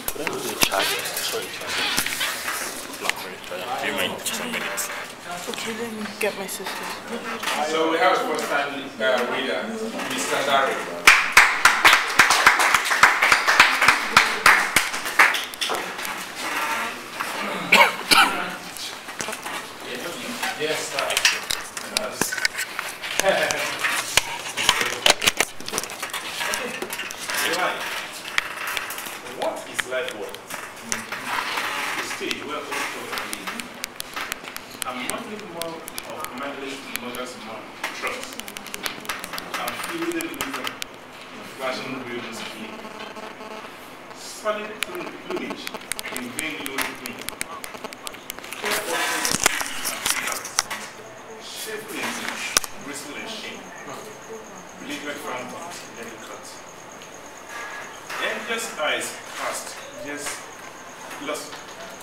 Could I do the charger? Sorry, charger. Not very charger. Do you mind just a minute? Okay, let me get my sister. So we have a first time reader, Mr. Dari. Yes, sir. What is life worth? The stage where all thoughts are living. I'm not looking more of mindless mother's mom trust. I'm feeling the illusion in flashing wheels skin. Solid plumage in vain glory green. Shameful indeed, graceful and shame. Belligerent phantoms, never cut. Endless eyes cast, yes, lost.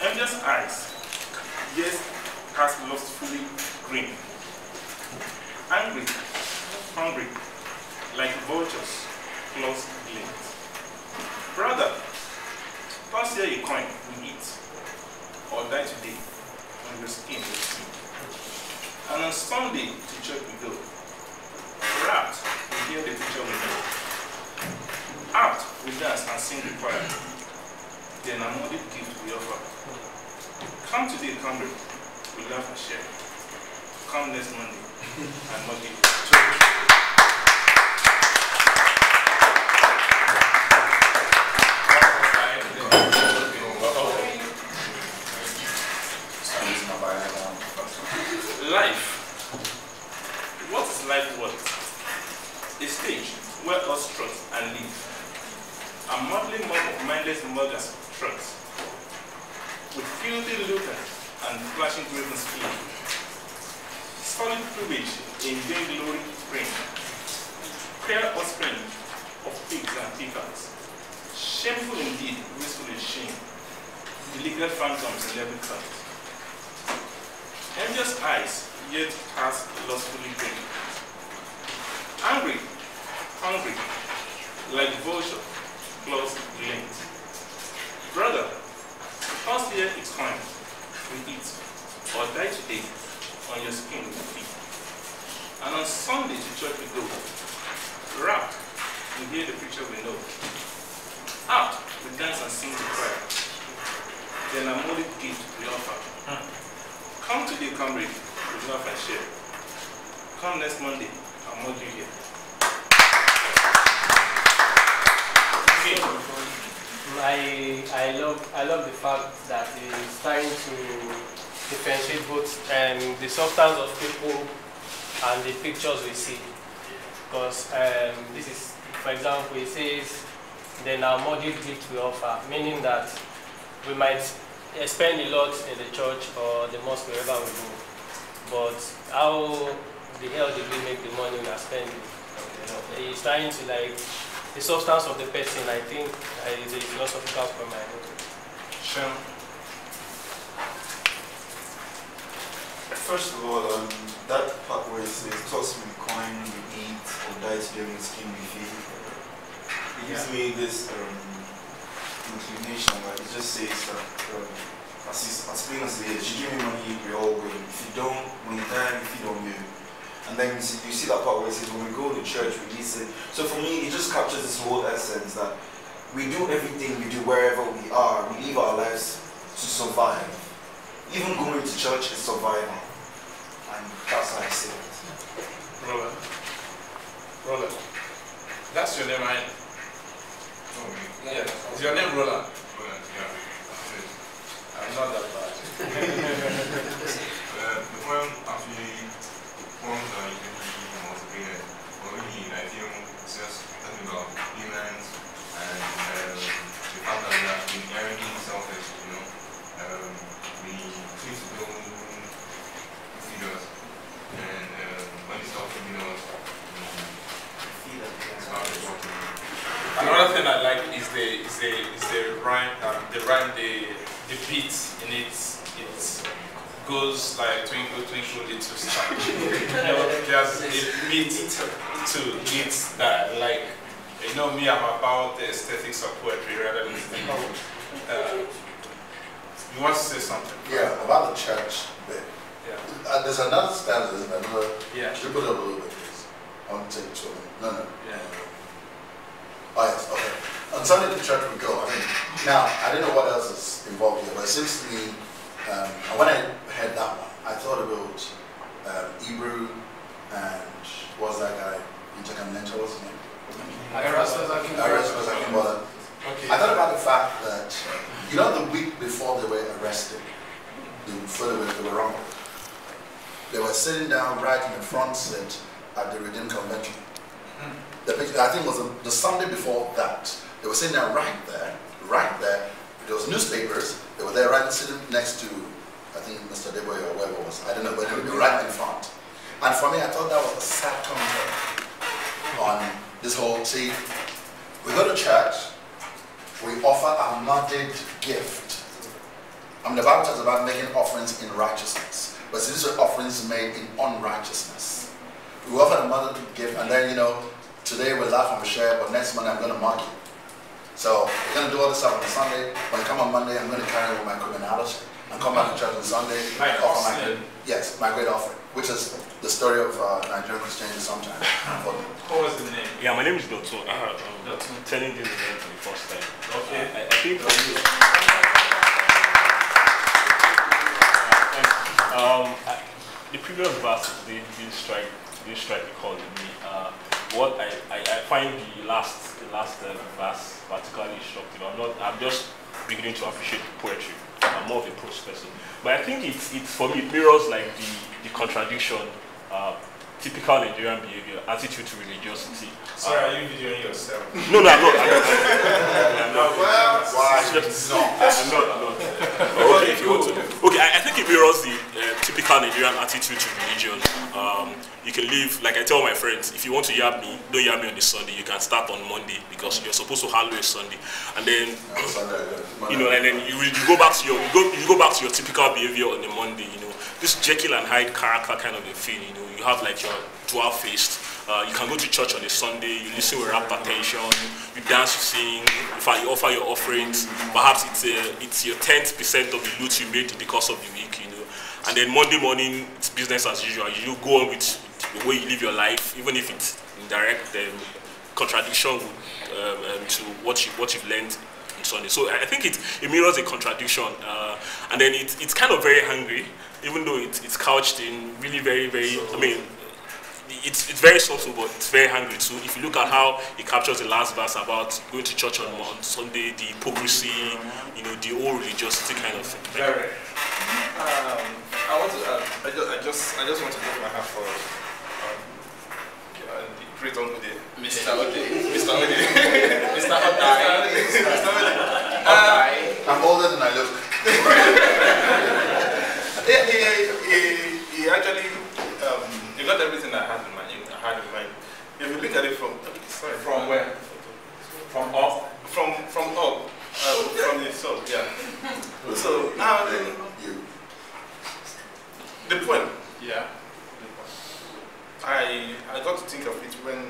Endless eyes, yes, cast lustfully green. Angry, hungry, like vultures, claws glint. Brother, toss here a coin, we eat, or die today, on your skin will see. And on Sunday, to church we go. Wrapped, we hear the teacher we know. Out, we dance and sing the choir. Then a modest gift we offer. Come today, comrade, we laugh and share. Come next Monday, and not give Life. What is life worth? A stage where us trust and live. A motley mob of mindless mothers trust. With filthy lucre and flashing graven skin. Solid plumage in vain glory spring. Fair offspring of pigs and pickers. Shameful indeed, wasteful in shame. Belligerent phantoms in every cut. Envious eyes, yet cast lustfully green. Angry, hungry, like vulture, claws glint. Brother, toss here is coin, we eat, or die today, on your skin we feed. And on Sunday to church we go. Wrapped, we hear the preacher we know. Out, we dance and sing the choir. Then a modest gift we offer. Come today, comrade, with love and share. Come next Monday, I'll mod you here. I love the fact that he's trying to differentiate both the substance of people and the pictures we see. Because this is, for example, it says, then our modest gift we offer, meaning that we might spend a lot in the church or the mosque wherever we go. But how the hell did we make the money we are spending? You know, he's trying to like the substance of the person. I think is a philosophical from my head. Sure. First of all, that part where it says toss me the coin we eat or die today with skin we feed, it gives me this inclination, like it just says that as plain as it is, you give me money, we all win. If you don't, when you die, if you don't win. And then you see that part where it says when we go to church, we listen. So for me, it just captures this whole essence that we do everything we do wherever we are. We live our lives to survive. Even going to church is survival. And that's how I see it. Roland. Roland. That's your name, right? Yeah. Is your name Roland? Roland, yeah. I'm not that bad. The poem actually poems are usually motivated. But really, I feel it's just talking about humans and the fact that we have been inherently selfish, you know. We choose to go feed us. And when they stop feeding us, it's hard to work with. Another thing I like is the rhyme, the beat in it. It goes like twinkle twinkle little star. You know, there's a beat to it that I like. You know me, I'm about the aesthetics of poetry rather than you want to say something? Yeah, about the church bit. Yeah. There's another stanza, there's another. Yeah. Should we put it up a little bit, please? I want to take it to no. Yeah. Oh, yes, okay. On Sunday to church we go. I mean, now, I don't know what else is involved here, but it seems to me, when I heard that one, I thought about Hebrew and what's that guy? Intercontinental, what's his name? Erasmus Akimbola. Okay. I thought about the fact that, you know, the week before they were arrested, before they were wrong, they were sitting down right in the front seat at the Redeemed Convention. The picture, I think it was the Sunday before that. They were sitting down right there. There was newspapers. They were there right sitting next to, I think, Mr. Deboy or whoever it was. I don't know, but they were right in front. And for me, I thought that was a sad commentary on this whole, see, we go to church, we offer a modded gift. I mean, the Bible talks about making offerings in righteousness. But see, these are offerings made in unrighteousness. We offer a modded gift, and then, you know, today we laugh and we share, but next Monday I'm going to mock you. So we're going to do all this stuff on Sunday. When I come on Monday, I'm going to carry on with my criminality and come back to church on Sunday and offer my great offering, which is the story of Nigerian Christianity sometimes. What was the name? Yeah, my name is Dotun. I'm telling this event for the first time. Okay. I think for you. The previous verses didn't strike the chord with me. What I find the last verse particularly instructive. I'm just beginning to appreciate poetry. I'm more of a prose person, but I think it's for me it mirrors like the contradiction, typical Nigerian behavior, attitude to religiosity. Sorry, are you videoing yourself? No, I'm not. I'm not. Okay, if you want to. Okay, I think it mirrors the typical Nigerian attitude to religion. You can live, like I tell my friends, if you want to yab me, don't yab me on the Sunday. You can start on Monday because you're supposed to hallow a Sunday, and then you know, and then you go back to your typical behavior on the Monday. You know, this Jekyll and Hyde character kind of a thing. You know, you have like your dual-faced. You can go to church on a Sunday, you listen with rapt attention, you dance, you sing, you offer your offerings. Perhaps it's your 10% of the loot you made in the course of the week, you know. And then Monday morning, it's business as usual. You go on with the way you live your life, even if it's in direct contradiction to what you've learned on Sunday. So I think it mirrors a contradiction, and then it's kind of very hungry, even though it's couched in really very, very. I mean. It's very subtle, but it's very hungry too. If you look at how it captures the last verse about going to church on Sunday, the hypocrisy, you know, the whole religiosity kind of thing. Very. I want to add. I just want to put my hat for the great uncle there, Mr. Ode. Mr. Ode. Mr. Ode. I'm older than I look. He actually. You got everything I had in mind. If you look at it from where? From up. From up. From the top. Yeah. So now the point. Yeah. I got to think of it when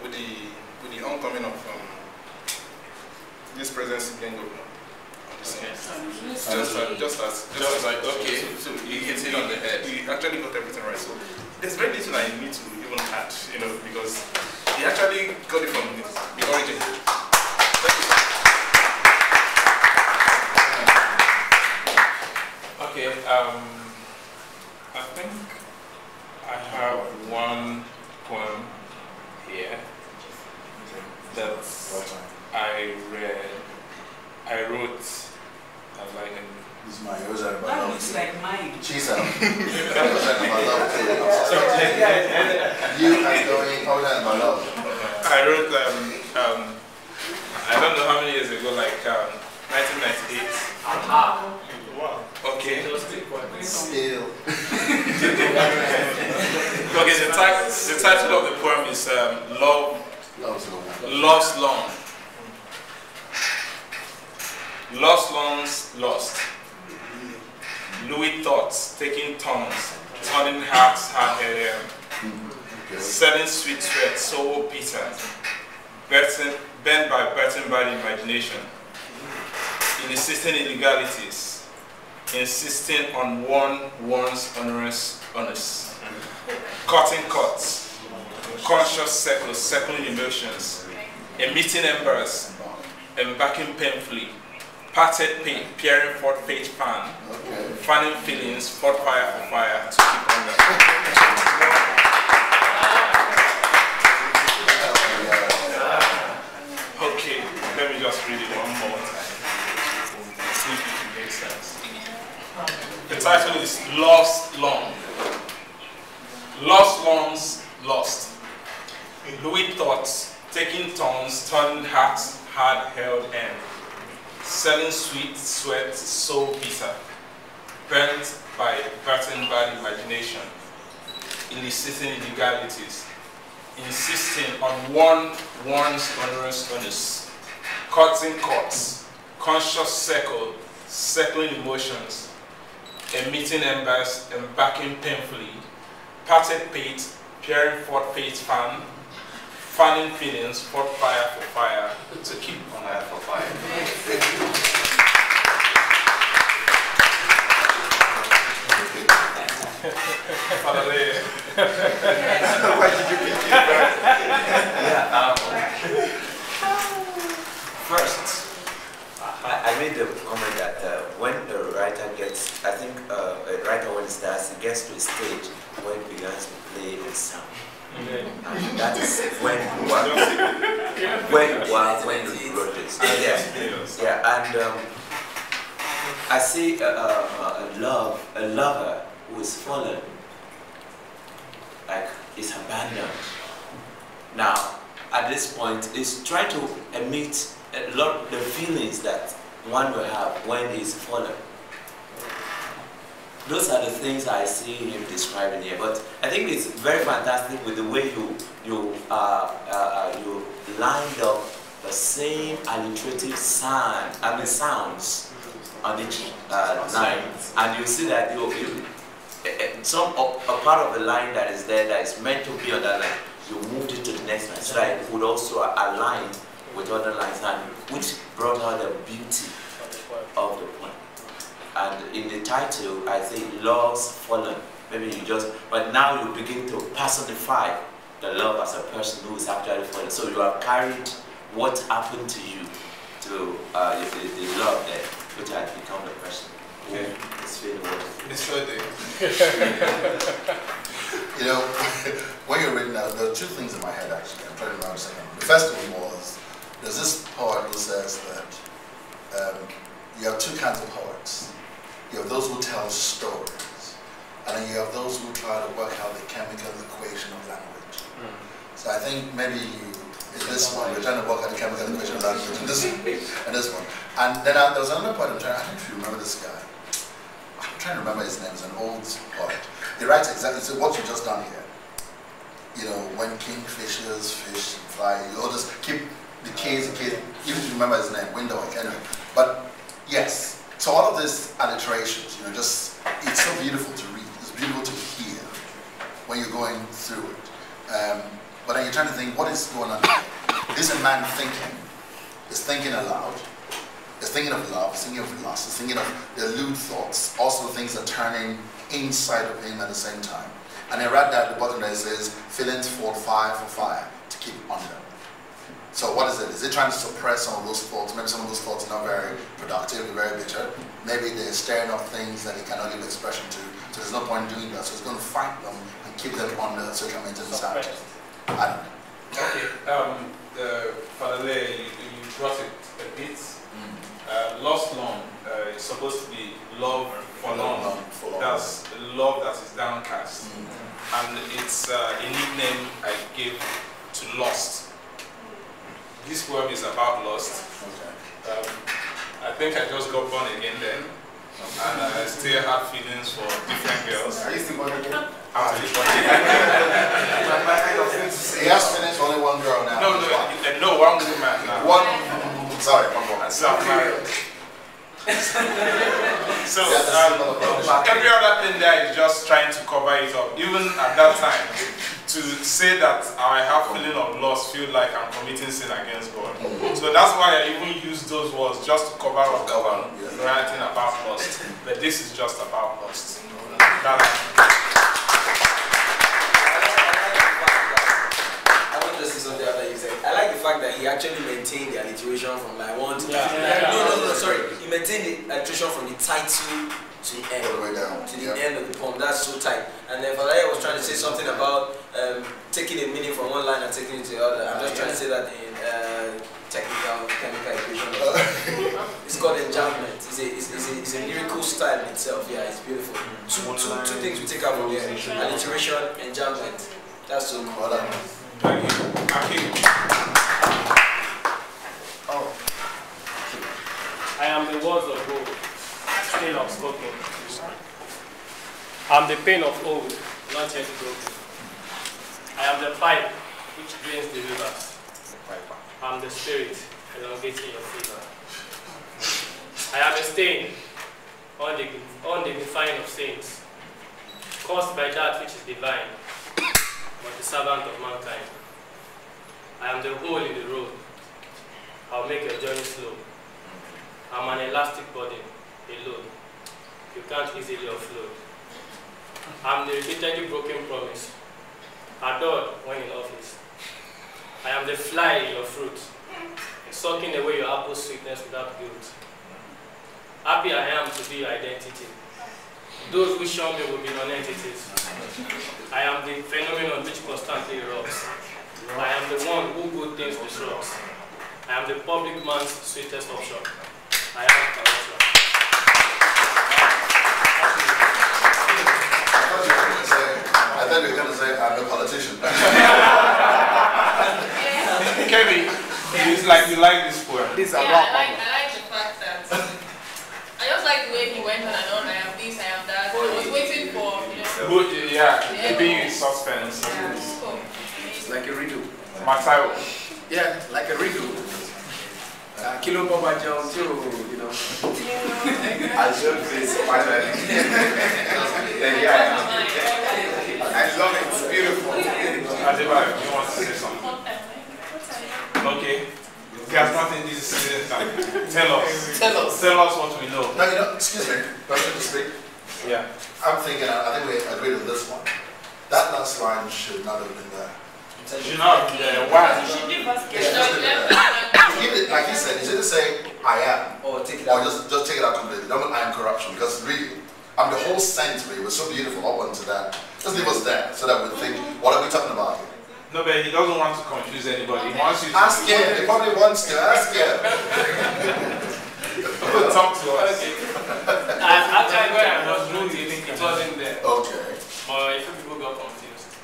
with the oncoming of this present CBN governor. Okay. Just as like okay, so he hit it on the head. He actually got everything right. So there's very little I need to even add, you know, because he actually got it from the origin. Okay, I think I have one poem here that I wrote. This is my yours and my That love. looks like mine. Cheese out. That was my love too. You are going older than my love. I wrote I don't know how many years ago, like 1998. Wow. Okay. Still. Okay, the title of the poem is Lost Long. Lost Longs Lost. Louis thoughts taking turns, turning hearts hard-headed, selling sweet sweat so bitter. bent by burdened by the imagination, in insisting illegalities, insisting on one's onerous honors, cutting cuts, conscious circles, circling emotions, emitting embers, embarking painfully, parted pain, peering forth fate fan, fanning feelings, fought fire for fire to keep on that. Okay, let me just read it one more time. See if it makes sense. The title is Lost Long. Lost Longs Lost. Louis thoughts, taking turns, turning hearts, hard-held end. Selling sweet sweat so bitter, burdened by imagination, eliciting illegalities, insisting on one's onerous honors, cutting cuts, conscious circling emotions, emitting embers, embarking painfully, parted pate, peering forth fate's fan, fanning feelings, fought fire for fire to keep on fire for fire. Father Lay. Why did you pick it? First, I made the comment that when a writer gets, I think a writer when he starts, he gets to a stage where he begins to play with sound. And that is when you wrote this. And I see a lover who is fallen, like is abandoned. Now, at this point, is trying to emit a lot of the feelings that one will have when he's fallen. Those are the things I see him describing here. But I think it's very fantastic with the way you lined up the same alliterative sounds on each line, and you see that a part of the line that is there that is meant to be on that line, you moved it to the next line, so that it would also align with other lines, and which brought out the beauty of the poem. And in the title, I say lost, fallen. Maybe you just, but now you begin to personify the love as a person who is actually fallen. So you have carried what happened to you to the love there, which has become the person. Okay, it's feeling wonderful. It's further. You know, when you're reading out, there are two things in my head actually. I'm trying to remember a second. The first one was, there's this poet who says that you have two kinds of poets. You have those who tell stories, and then you have those who try to work out the chemical equation of language. So I think maybe in this one, we're trying to work out the chemical equation of language in this one. And then there was another poet, I don't know if you remember this guy. I'm trying to remember his name, he's an old poet. He writes exactly, so what you just done here. You know, when kingfishers fish and fly, you all just keep the case, even if you remember his name, window, anyway. But yes, so all of these alliterations, you know, just, it's so beautiful to read, it's beautiful to hear when you're going through it. But then you're trying to think, what is going on here? This is a man thinking, is thinking aloud, is thinking of love, is thinking of lust, is thinking of the lewd thoughts, also things that are turning inside of him at the same time. And I read that at the bottom there it says, feelings for fire to keep under. So what is it? Is it trying to suppress some of those thoughts? Maybe some of those thoughts are not very productive, very bitter. Maybe they're stirring up things that he cannot give expression to. So there's no point in doing that. So he's going to fight them and keep them under so he can maintain the sanity. I don't know. Okay. Father Lay, you brought it a bit. Lost long is supposed to be love for long. That's love that is downcast. And it's a nickname I gave to lost. This poem is about lost. I think I just got born again then, and I still have feelings for different girls. Are you still born again? I'm still born again. He has finished only one girl now. No, one woman now. Sorry, one more. So I'm married. So every other thing there is just trying to cover it up. Even at that time, to say that I have feeling of loss, feel like I'm committing sin against God. So that's why I even use those words just to cover up writing about lust. But this is just about lust. I like the fact that he actually maintained the alliteration from line 1 to sorry. He maintained the alliteration from the title to the end. All the way down. To the end of the poem. That's so tight. And then Falaya was trying to say something about taking a meaning from one line and taking it to the other. I'm just trying to say that in technical, chemical equation. It's called enjambment. It's a lyrical style in itself. Yeah, it's beautiful. Two things we take out from here. Alliteration, enjambment. That's so cool. Thank you. Oh. I am the words of gold, still unspoken. I am the pain of old, not yet broken. I am the pipe which drains the rivers. I am the spirit elongating your fever. I am a stain, undignifying of saints, caused by that which is divine, but the servant of mankind. I am the hole in the road. I'll make your journey slow. I'm an elastic body, a load. You can't easily offload. I'm the repeatedly broken promise, adored when in office. I am the fly in your fruit, sucking away your apple sweetness without guilt. Happy I am to be your identity. Those who shun me will be non-entities. I am the phenomenon which constantly erupts. I am the one who good things disrupts. I am the public man's sweetest option. I am corruption. I thought you were going to say, I'm a politician. Kevin, it's like you like this poem. I like the fact that I just like the way he went on and on. I am this, I am that. I was waiting for, being in suspense. Yeah, cool. It's like a riddle. Matayo. Yeah, like a riddle. Kilo Baba John too, you know. I love this finally. I love it. It's beautiful. Adiba, you want to say something? Okay. There's nothing this is Tell us what we know. No, excuse me. Permission to speak? Yeah. I'm thinking, I think we agreed on this one. That last line should not have been there. Should not be there. Why? Like he said, he shouldn't say I am. Or take it out. Or just take it out completely. Don't I am corruption. Because really, the whole sentence was so beautiful up onto that. Just leave us there so that we think, what are we talking about here? No, but he doesn't want to confuse anybody. He wants you to ask him. He probably wants to ask him. Talk to us. Okay. Actually, when I was reading it wasn't there. Okay. But a few people got confused.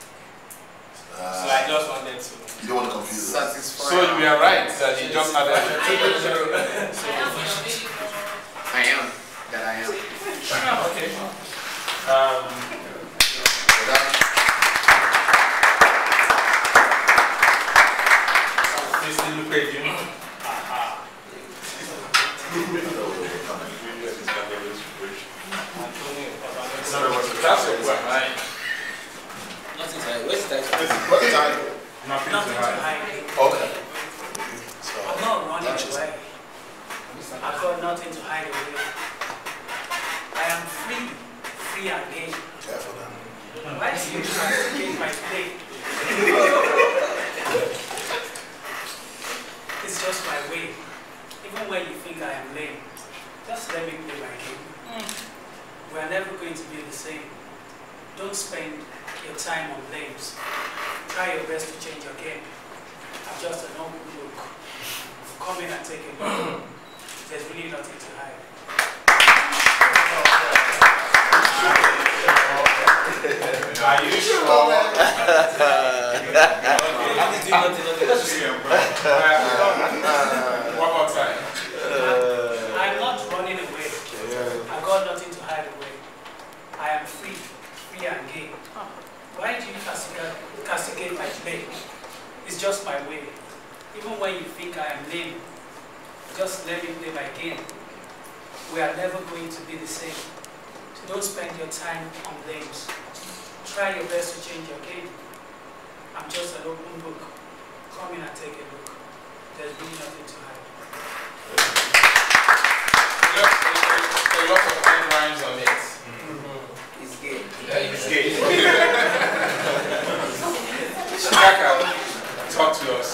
So I just wanted to. You don't want to confuse us. So you are right that you just had I am. That I am. Okay. Look at you. That's a point, right? Nothing to hide. Where's the title? What's the title? Nothing to hide. Okay. I'm not running away. I've got nothing to hide away. I am free again. Careful now. Why do you castigate my play? It's just my way. Even when you think I am lame, just let me play my game. We are never going to be the same. Don't spend your time on lames. Try your best to change your game. I'm just an open book. Come in and take a look. There's really nothing to hide. Are you sure? One more time. I'm not running away. I've got nothing to hide away. I am free and gay. Why do you castigate my play? It's just my way. Even when you think I am lame, just let me play my game. We are never going to be the same. So don't spend your time on lames. Try your best to change your game. I'm just an open book. Come in and take a look. There's really nothing to hide. A lot of fine rhymes on it. It's gay. Yeah, it's gay. Shaka, talk to us.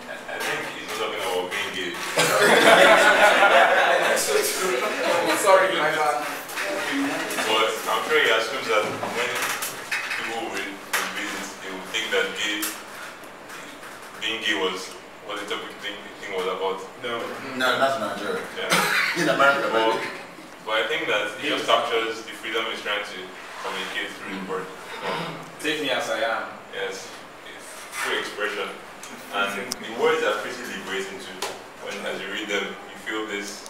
I think he's talking about being gay. That's so true. Sorry, my bad. But I'm sure he assumes that when people will visit, they will think that being gay was what the topic thing was about. No, not in Nigeria. Yeah. In America, maybe. But I think that it just captures the freedom he's trying to communicate through the word. Take me as I am. Yes, it's free expression. And the words are pretty liberating too. When as you read them, you feel this.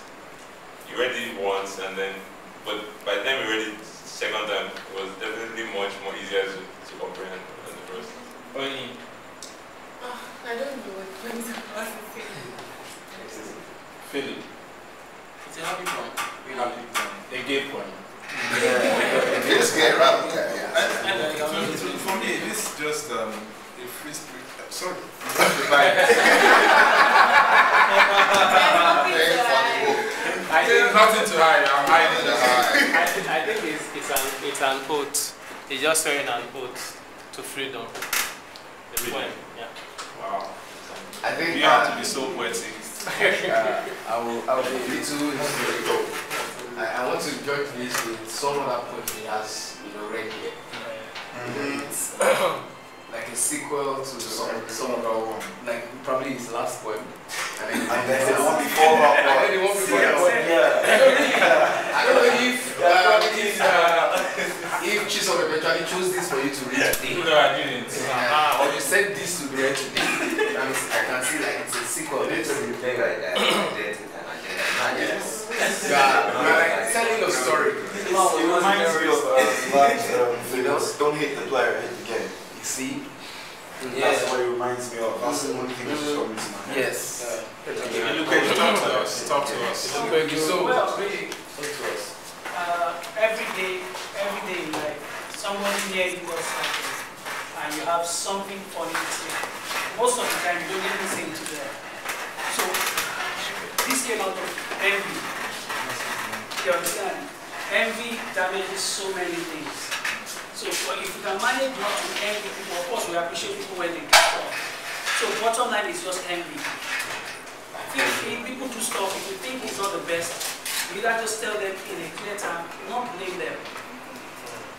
You read it once and then, but by the time you read it second time, it was definitely much more easier to comprehend than the first. Only. I don't know what poems are Philip. It's a happy poem. Happy poem. A gay poem. It is gay, rather. Yeah. For me, this is just a free spirit. Sorry. I think nothing to hide. I'm hiding the hide. I think it's an oath. It's just saying an oath to freedom. The poem, yeah. Wow. I think you have to be so poetic. I will be a little historical. I want to judge this with some other poem he has, read here. It's like a sequel to some other one, like probably his last poem. And then the one before that one. And then the one before that one. I don't know if Chisom eventually chose this for you to read today. No, I didn't. Or you said this to be read today. I can see like it's a sequel. It's a thing like that. Yes. Like telling a story. It reminds me of don't hit the player, hit the game. You see? That's what it reminds me of. That's the only thing that's coming to mind. Yes. Talk to us. So, well, really, talk to us. every day in life, somebody near you was something, and you have something funny to say. Most of the time, you don't even say it to them. So, this came out of envy. You understand? Envy damages so many things. So if you can manage not to envy people, of course we appreciate people when they do stuff. So bottom line is just envy. If people do stuff, if you think it's not the best, you either just tell them in a clear time, not blame them.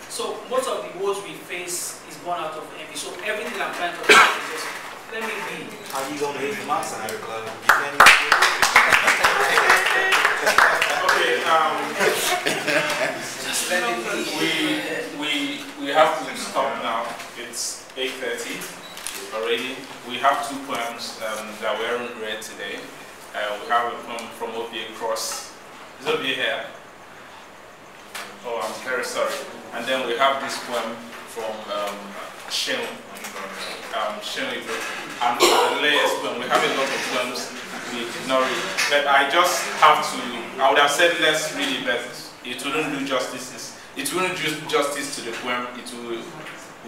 So most of the woes we face is born out of envy. So everything I'm trying to do is just let me be. How you gonna hate the master in your club? Okay, just let me be. We have to stop now. It's 8:30 already. We have two poems that we haven't read today. We have a poem from OBA Cross. Is OBA here? Oh, I'm very sorry. And then we have this poem from Shen. And the latest poem. We have a lot of poems we did not read. But I just have to, I would have said let's read it, but it wouldn't do justice. It wouldn't do justice to the poem.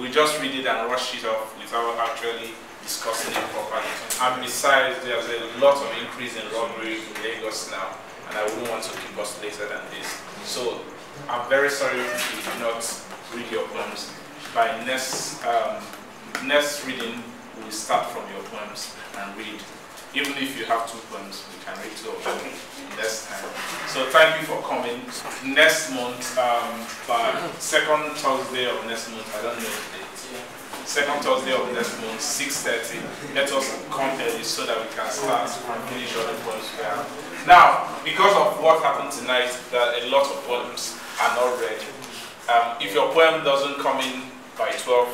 We just read it and rush it off without actually discussing it properly. And besides, there's a lot of increase in robbery in Lagos now, and I wouldn't want to keep us later than this. So I'm very sorry if you do not read your poems. By next reading, we'll start from your poems and read. Even if you have two poems, we can read two of them next time. So thank you for coming. Next month, by second Thursday of next month, I don't know the date. Second Thursday of next month, 6:30. Let us come early so that we can start and finish all the poems we have. Now, because of what happened tonight, that a lot of poems are not read. If your poem doesn't come in by 12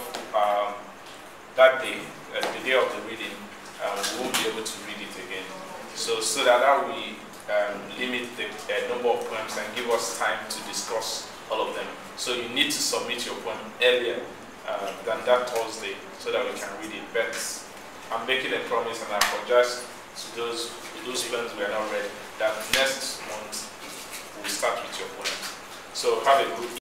that day, the day of the reading, we won't be able to read it again. So that we limit the number of poems and give us time to discuss all of them. So you need to submit your poem earlier than that Thursday so that we can read it. But I'm making a promise, and I apologize to those poems we are not read, that next month we'll start with your poems. So have a good